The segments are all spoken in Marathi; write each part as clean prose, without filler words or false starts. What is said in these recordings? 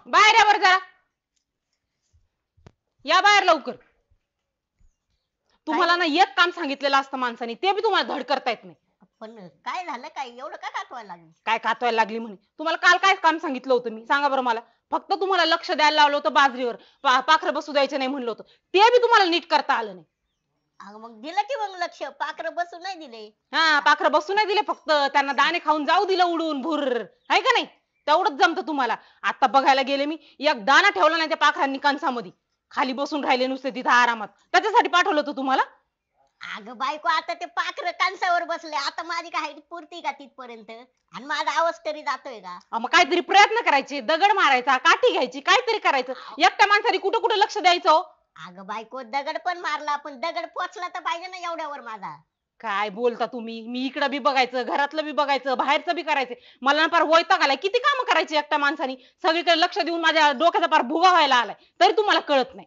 बाहेर या बरं जरा. या बाहेर लवकर. तुम्हाला ना एक काम सांगितलेलं असतं माणसाने, ते बी तुम्हाला धड करता येत नाही. पण काय झालं, काय एवढं का काटवायला लागली? काय कातवायला लागली म्हणे. तुम्हाला काल काय काम सांगितलं होतं मी, सांगा बरं मला. फक्त तुम्हाला लक्ष द्यायला लावलं होतं बाजरीवर, पाखरं बसू द्यायचं नाही म्हणलं होतं, ते बी तुम्हाला नीट करता आलं नाही. अगं मग दिलं की मग लक्ष, पाखरं बसू नाही दिले. हा, पाखरं बसू नाही दिले, फक्त त्यांना दाणे खाऊन जाऊ दिलं उडून भुर, आहे का नाही? तेवढंच जमतं तुम्हाला. आता बघायला गेले मी, एक दाणा ठेवला नाही त्या पाखरांनी कणसामध्ये, खाली बसून राहिले नुसते तिथं आरामात. त्याच्यासाठी पाठवलं होतं तुम्हाला. अगं बायको, आता ते पाखरं कांसावर बसले, आता माझी काय हाईट पुरती का तिथपर्यंत? आणि माझा आवाज तरी जातोय का? मग काहीतरी प्रयत्न करायचे, दगड मारायचा, काठी घ्यायची, काहीतरी करायचं. एकट्या माणसाने कुठं कुठं लक्ष द्यायचं हो? अगं बायको, दगड पण मारला, पण दगड पोचला तर पाहिजे ना एवढ्यावर माझा. काय बोलता तुम्ही? मी इकडं बी बघायचं, घरातलं बी बघायचं, बाहेरचं बी करायचं. मला ना फार वैताग आलाय. किती कामं करायची एकट्या माणसाने? सगळीकडे लक्ष देऊन माझ्या डोक्याचा फार भुगा व्हायला आलाय, तरी तुम्हाला कळत नाही.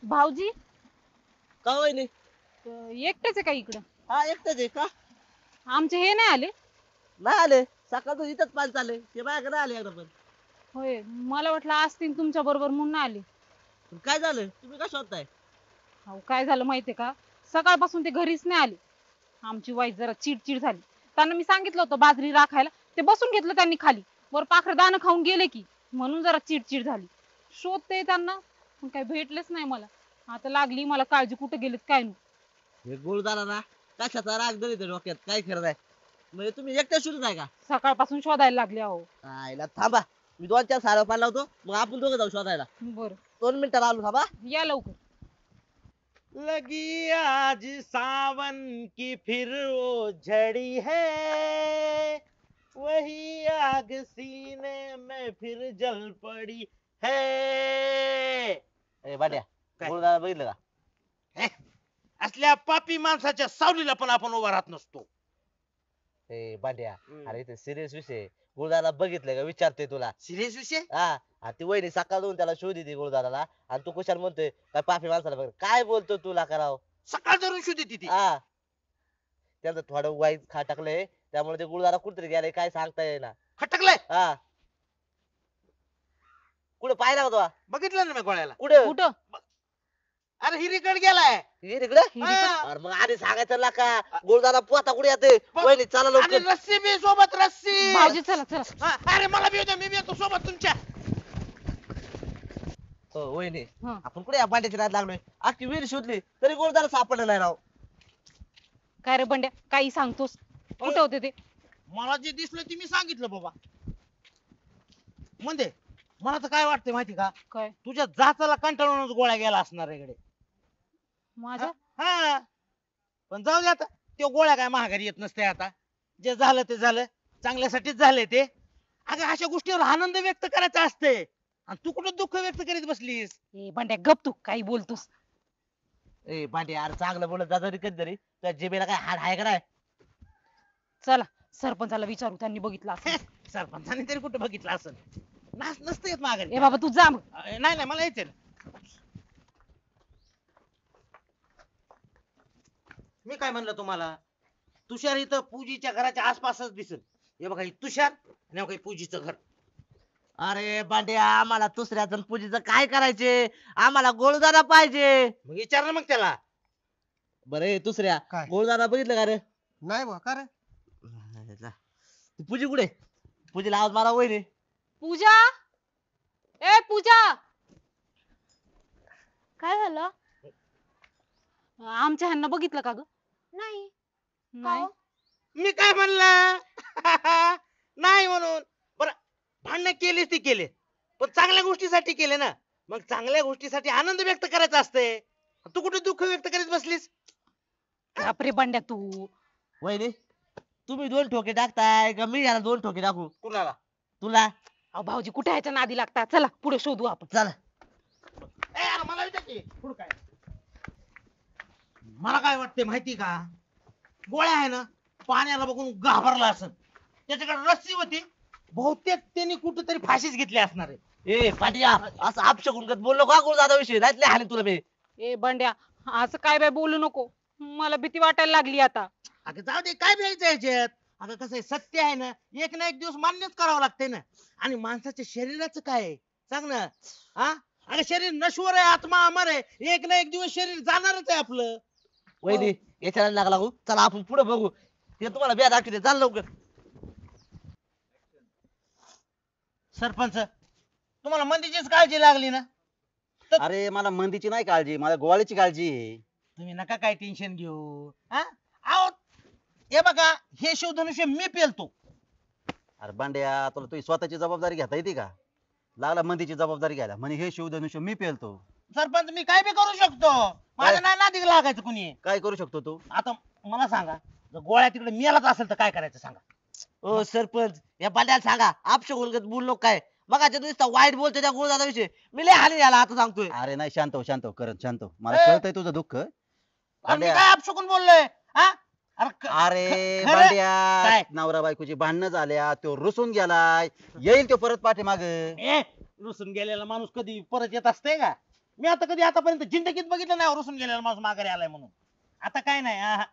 भाऊजी, का वहिनी? एकटेच आहे का इकडं? हा एकटाच आहे का? आमचे हे नाही आले. नाही आले, सकाळचं इथंच पाणी चाललंय, ते माझ्याकडे नाही आले एकदा पण. होय, मला वाटलं असतील तुमच्या बरोबर म्हणून नाही आले. पण काय झालं, तुम्ही का शोधताय? अहो, काय झालं माहितीये का, सकाळपासून ते घरीच नाही आले. आमची वाईफ जरा चिडचिड झाली. त्यांना मी सांगितलं होतं बाजरी राखायला, ते बसून घेतलं त्यांनी खाली. वर पाखरं दाणं खाऊन गेले की, म्हणून जरा चिडचिड झाली. शोधते त्यांना, पण काही भेटलेच नाही मला. आता लागली मला काळजी, कुठे गेलेत काय नाही. हे गुळदारा ना, कशाचा राग धरीत डोक्यात, काय खरं आहे? म्हणजे तुम्ही एकट्या शोधत आहे का? सकाळपासून शोधायला लागले अहो. आईला थांबा, मी 2-4 साऱ्या पाणी लावतो, मग आपण दोघं जाऊ शोधायला. बरं, 2 मिनिटात आलो, थांबा. या लवकर. लगी आज सावन की फिर वो झड़ी है, वही आग सीने में फिर जल पड़ी है. ए बाड्या, काय? गुळदारा बघितलं का? हे? असल्या पापी माणसाच्या सावलीला पण आपण उभा राहत नसतो. ए बाड्या, अरे इथे सिरियस विषय आहे. गुळदारा बघितलं का विचारतोय तुला. सिरियस विषय? हा, आणि ती वहिनी सकाळ जाऊन त्याला शोध येते गुळदाराला, आणि तू कुशाल म्हणतोय काय पापी माणसाला बघ. काय बोलतो तुला कराव? सकाळ धरून शोध येते ती. हा, त्यांचं थोडं वाईट खा टाकलंय, त्यामुळे ते गुळदारा कुठतरी गेलाय, काय सांगता येईना. खटकलाय. हा, कुठं पाहिला का तुला? बघितलं ना मी गोळ्याला. कुठं? कुठं? अरे हिरीकड गेलाय. ये तिकडे. हा. अरे मग आधी सांगायचं ना का, गुळदारा पोता कुठे येते? वहिनी चला आणि लवकर. रस्सी बी सोबत रस्सी. भाऊजी चला चला. हा, अरे मला बी येऊ द्या, मी बी येतो सोबत तुमच्या. हो वहिनी, हा. आपण कुठे या पांड्याच्या नाद लागलोय? अख्खी विहीर शोधली तरी गुळदारा सापडला नाही राव. काय रे बंड्या, काही सांगतोस? कुठं होते ते? मला जे दिसलं ते मी सांगितलं बाबा. म्हणजे मला तर काय वाटतंय माहिती का, काय तुझ्या जाचाला कंटाळूनच गोळ्या गेला असणार इकडे. माझ्या? हा, पण जाऊ दे आता, ते गोळ्या काय महागारी येत नसते. आता जे झालं ते झालं, चांगल्यासाठीच झालंय ते. अगं अशा गोष्टीवर आनंद व्यक्त करायचा असते, आणि तू कुठं दुःख व्यक्त करीत बसलीस. ए बंड्या गप, तू काही बोलतोस? ए पांड्या, अरे चांगलं बोलत जा तरी कधीतरी. त्या जिभेला काय हाड आहे का नाही? चला सरपंचाला विचारू, त्यांनी बघितलं असेल. सरपंचाने तरी कुठं बघितलं असं नसतं येत महागारी. ए बाबा तू जा मग. नाही नाही, मला यायचंय ना. मी काय म्हणलं तुम्हाला, तुषार इथं पूजीच्या घराच्या आसपासच दिसेल. हे बघा, ही तुषार आणि हे बघा, ही पूजीचं घर. अरे पांड्या, आम्हाला दुसऱ्याचं आणि पूजेचं काय करायचे? आम्हाला गुळदारा पाहिजे. मग विचार ना मग त्याला. बरे दुसऱ्या, काय? गुळदारा बघितलं का रे? नाही बा, का रे? ती पूजी कुठे? पूजेला आवाज मारा वहिनी. पूजा, ए पूजा. काय झालं? आमच्या ह्यांना बघितलं का ग? नाही. नाही. मी काय म्हणलं? नाही म्हणून. बरं, भांडण केलीच ती केले, पण चांगल्या गोष्टीसाठी केले ना. मग चांगल्या गोष्टीसाठी आनंद व्यक्त करायचा असते. तू कुठे दुःख व्यक्त करीत बसलीस? बापरे बंड्या तू. वहिनी, तुम्ही 2 ठोके टाकताय का मी याला 2 ठोके टाकू? कुणाला? तुला. अहो भाऊजी कुठे ह्याच्या नादी लागतात? चला पुढे शोधू आपण. चला. ए यार, मला विचार की पुढं काय. मला काय वाटतंय माहिती का, गोळ्या आहे ना पाण्याला बघून घाबरला असं, त्याच्याकडे रस्सी होती, बहुतेक त्यांनी कुठेतरी फाशीच घेतली असणार आहे. ए पाटिया असं अपशकुन बोललो का गुरुदादा विषयी नाही हानी तुला मी. ए बंड्या, असं काय बाय बोलू नको, मला भीती वाटायला लागली आता. अगं जाऊ दे, काय द्यायचं याच्यात. अगं कसं आहे, सत्य आहे ना, एक ना एक दिवस मान्यच करावं लागतंय ना. आणि माणसाच्या शरीराचं काय आहे सांग ना. हा अगं शरीर नश्वर आहे, आत्मा अमर आहे, एक ना एक दिवस शरीर जाणारच आहे आपलं. वहिनी याच्याला लागला लागू, चला आपण पुढे बघू. ते तुम्हाला बिया दाखवते, चाल लवकर. सरपंच, तुम्हाला मंदीचीच काळजी लागली ना. अरे मला मंदीची नाही काळजी, मला गोवाळीची काळजी आहे. तुम्ही नका काय टेन्शन घेऊ. हा आहो, हे बघा, हे शिवधनुष्य मी पेलतो. अरे बांड्या, तुला तुझी स्वतःची जबाबदारी घेता येते का? लागला मंदीची जबाबदारी घ्यायला म्हणे हे शिवधनुष्य मी पेलतो. सरपंच, मी काय बी करू शकतो, माझं नाही नादी लागायचं कुणी. काय करू शकतो तू? आता मला सांगा, जर गोळ्या तिकडे मेलाच असेल तर काय करायचं सांगा. ओ सरपंच, या पाट्याला सांगा अपशकुन बोललो काय. मगाच्या नुसता वाईट बोलतो त्या गुरुदादा विषयी, मी लय हानी झाला आता सांगतोय. अरे नाही, शांत हो शांत हो, करण शांत हो. मला ए! कळतंय तुझं दुःख. आणि मी बांड्या, काय अपशकुन बोललोय? हा अरे खरं? बांड्या, काय? नवरा बायकोची भांडणं झाल्या, तो रुसून गेलाय, येईल तो परत पाठीमाग. ए, रुसून गेलेला माणूस कधी परत येत असते का? मी आता कधी आतापर्यंत जिंदगीत बघितलं नाही रुसून गेलेला माणूस माघारी आलाय म्हणून. आता काय नाही,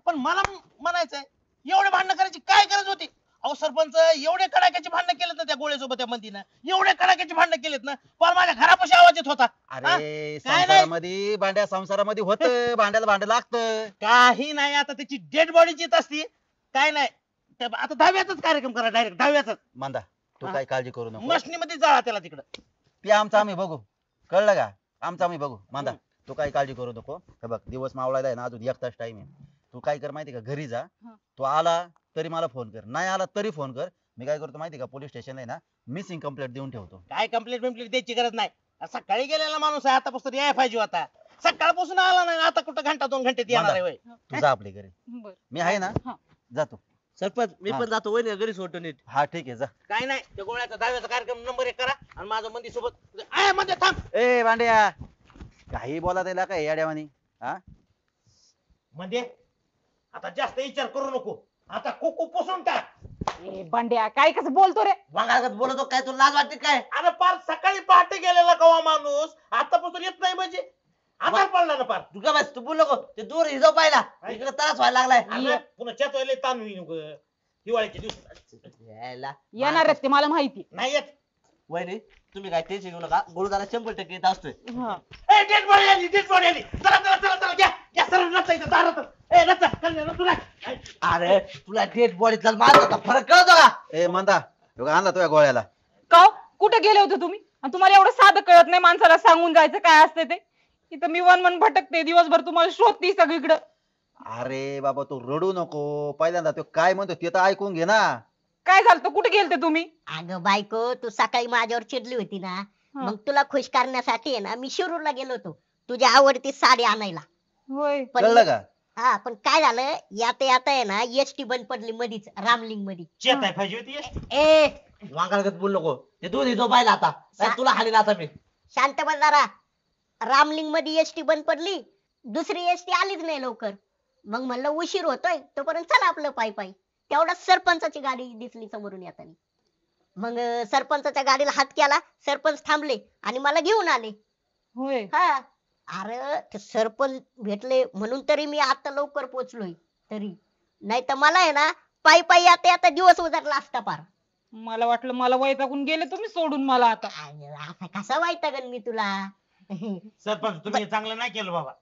पण मला म्हणायचंय, एवढे भांडणं करायची काय गरज होती? अहो सरपंच, एवढे कडाक्याची भांडणं केलेत ना त्या गोळ्यासोबत त्या मंदीनं, एवढे कडाक्याची भांडणं केलेत ना, पण माझ्या घरापाशी आवाज येत होता. अरे काय नाही? संसारामध्ये भांड्या, संसारामध्ये होत भांड्याला भांड लागतं. काही नाही, आता त्याची डेड बॉडीची येत असती. काय नाही, आता 10व्याचाच कार्यक्रम करा, डायरेक्ट 10व्याचाच. मांदा, तू हा? काय काळजी करू नको. मशनीमध्ये जाळा त्याला तिकडं. ते आमचं आम्ही बघू, कळलं का? आमचं आम्ही बघू. मांदा, तू काही काळजी करू नको. हे बघ, दिवस मावळायला आहे ना, अजून 1 तास टाइम आहे. तू काय कर माहिती का, घरी जा. हा. तू आला तरी मला फोन कर, नाही आला तरी फोन कर. मी काय करतो माहिती का, पोलीस स्टेशनला आहे ना मिसिंग कंप्लेंट देऊन ठेवतो. काय कंप्लेंट बिम्प्लेट द्यायची गरज नाही. सकाळी गेलेला माणूस आहे, आतापासून यायला पाहिजे होता. सकाळपासून आला नाही, आता कुठं घंटा 2 घंटे येणार आहे होय. तू जा आपल्या घरी, बर. मी आहे ना. हा. जातो. सरपंच, मी हा. पण जातो, वहिनी घरी सोडतो नीट. हा ठीक आहे, जा. काय नाही, त्या गोळ्याचा 10व्याचा कार्यक्रम नंबर 1 करा आणि माझं मंदी सोबत आहे मध्ये थांब. ए भांड्या, काही बोला त्याला काय येड्यावानी. हा म्हणजे आता जास्त विचार करू नको, आता कुकू पुसून टाक. ए बंड्या, काय कसं बोलतो रे? वांगागत बोलतो काय, तुला लाज वाटते काय? अरे पार सकाळी पहाटे गेलेला कवा माणूस आतापासून येत नाही म्हणजे आता पडला ना पार. तू का बस, तू बोल नको. ते दूर हिजो पाहिला, इकडे त्रास व्हायला लागलाय. अरे, पुन्हा चेतवायला ताण होईल नको. हिवाळ्याच्या दिवसात यायला. येणार आहेत ते मला माहिती. नाही येत. वहिनी, तुम्ही काय टेन्शन घेऊ नका, गुरुदारा 100% येत असतोय. हा. ए, डेड बॉडी आली, डेड बॉडी आली. चला चला चला चला, घ्या घ्या, सरळ रस्ता इथं दारात. ए रस्ता खाली रस्ता नाही. अरे तुला डेड बॉडी चाल मारत होता, फरक कळतो का? ए मंदा, हे बघ, आणला तुझ्या गोळ्याला. का हो? कुठे गेले होते तुम्ही? आणि तुम्हाला एवढं साधं कळत नाही माणसाला सांगून जायचं काय असते ते? इथं मी वन भटकते दिवसभर, तुम्हाला शोधते सगळीकडं. अरे बाबा, तू रडू नको. पहिल्यांदा तो काय म्हणतो ते तर ऐकून घे ना. काय झालं होतं? कुठे गेलते तुम्ही? अगं बायको, तू सकाळी माझ्यावर चिडली होती ना, मग तुला खुश करण्यासाठी आहे ना मी शिरूरला गेलो होतो तुझ्या आवडती साडी आणायला. होय. कळलं का? हा, पण काय झालं, याता याता आहे ना एसटी बंद पडली मधीच, रामलिंग मध्ये. चेताय पाहिजे होती एसटी. ए वांगागत बोल नको. ते दूध हिजो पाहिला आता, नाही तुला हानी आता मी. शांत बस जरा. रामलिंग मध्ये एसटी बंद पडली, दुसरी एसटी आलीच नाही लवकर. मग म्हणलं उशीर होतोय, तोपर्यंत चला आपलं पायी पायी. तेवढा सरपंचाची गाडी दिसली समोरून येताना. मग सरपंचाच्या गाडीला हात केला, सरपंच थांबले आणि मला घेऊन आले. होय. हा, अरे ते सरपंच भेटले म्हणून तरी मी आता लवकर पोहोचलोय. तरी नाही तर मला आहे ना पायी पायी आता आता दिवस उजाडला असता पार. मला वाटलं मला वैतागून गेले तुम्ही सोडून मला आता. अरे, आता कसा वाईटागन मी तुला. सरपंच, तुम्ही हे चांगलं नाही केलं बाबा.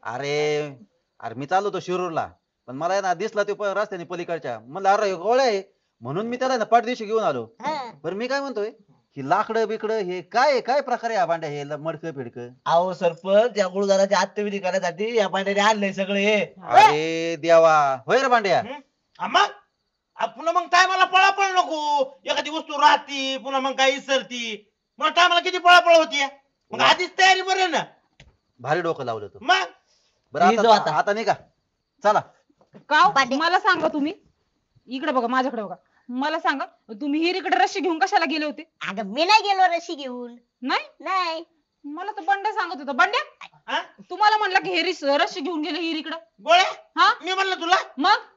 अरे अरे मी चाललो होतो शिरूरला, पण मला आहे ना दिसला तो रस्त्याने पलीकडच्या. म्हणलं अरे हे गोळ्या आहे, म्हणून मी त्याला ना पाठदिशी घेऊन आलो. हा. बरं मी काय म्हणतोय, की लाकडं बिकडं हे काय काय प्रकार आहे, भांड्या हे मडकं फिडकं. अहो सरपंच, या गुरुदाराची आत्मविधी करण्यासाठी या पाण्याने आणलंय सगळे हे. अरे देवा, होय रे भांड्या. मग पुन्हा मग टायमाला पळापळ नको. एखादी वस्तू राहती, पुन्हा मग काय इसरती, मग टायमाला किती पळापळ होती. मग आधीच तयारी बरं ना. भारी डोकं लावलं तू. मग बरं ही जो आता आता- आता नाही का, चला. का पांडे. मला सांगा तुम्ही, इकडे बघा माझ्याकडे बघा, मला सांगा तुम्ही हिरीकडे रस्सी घेऊन कशाला गेले होते? अगं मी नाही गेलो रशी घेऊन. नाही, नाही, मला तर बंड्या सांगत होता. बंड्या हा? तुम्हाला म्हणलं की हे रस्सी घेऊन गेले हिरीकडं गोळ्या हा मी म्हणलं तुला मग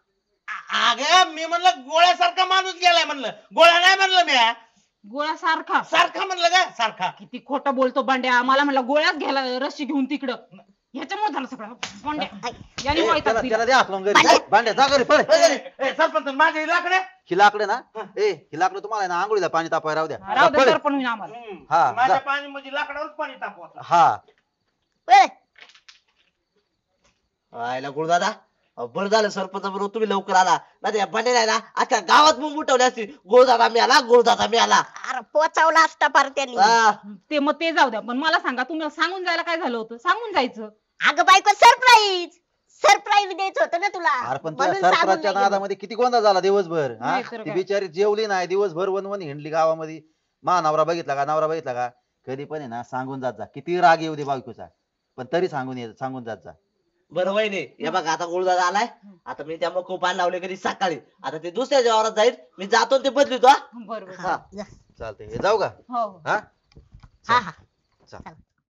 अगं मी म्हणलं गोळ्यासारखा माणूस गेलाय म्हणलं गोळ्या नाही म्हणलं मी गोळ्यासारखा सारखा म्हणलं का सारखा किती खोटं बोलतो बांड्या मला म्हणलं गोळ्याच घ्यायला रस्सी घेऊन तिकडं ह्याच्यामुळे झालं सगळं बांड्या याने ए, वैताग त्याला दिला. त्याला द्या हाकलून घरी भांड्या जा घरी पळ ए, सरपंच माझ्या लाकडे ही लाकडं ना ही लाकडं तुम्हाला आहे ना आंघोळीला पाणी तापाय राहू द्या राहू दे पळ. तर पण होईन आम्हाला हा, माझ्या जा. पाणी म्हणजे लाकडावरच पाणी तापवा हा ए, आयला गुरुदादा बरं झालं सरपंच बरोबर तुम्ही लवकर आला नाही बंड्याला ना अख्ख्या गावात मुंग उठवली असती गुरुदादा मी आला गुरुदादा मी आला अरे पोचावला असता फार त्यांनी हा. ते जाऊ द्या पण मला सांगा तुम्ही सांगून जायला काय झालं होतं सांगून जायचं अगं बायको सरप्राईज द्यायचं होतं ना तुला अरे पण तुझ्या म्हणून सांगून सरपंचच्या नाही गेलो. नादामध्ये किती गोंधळ झाला दिवसभर हा नाहीतर ती काय. बिचारी जेवली नाही दिवसभर वनवन हिंडली गावामध्ये नवरा बघितला का कधी पण आहे ना सांगून जात जा किती राग येऊ दे बायकोचा पण तरी सांगून जात जा बरं वहिनी हे बघा आता गुरुदादा आलाय आता मी त्या मग पाणी लावले कधी सकाळी आता ते दुसऱ्या जेवरात जाईल मी जातो आणि ते बदलतो हा. बरोबर हा चालतंय हे जाऊ का हो हो. हा हा हा चल. चला.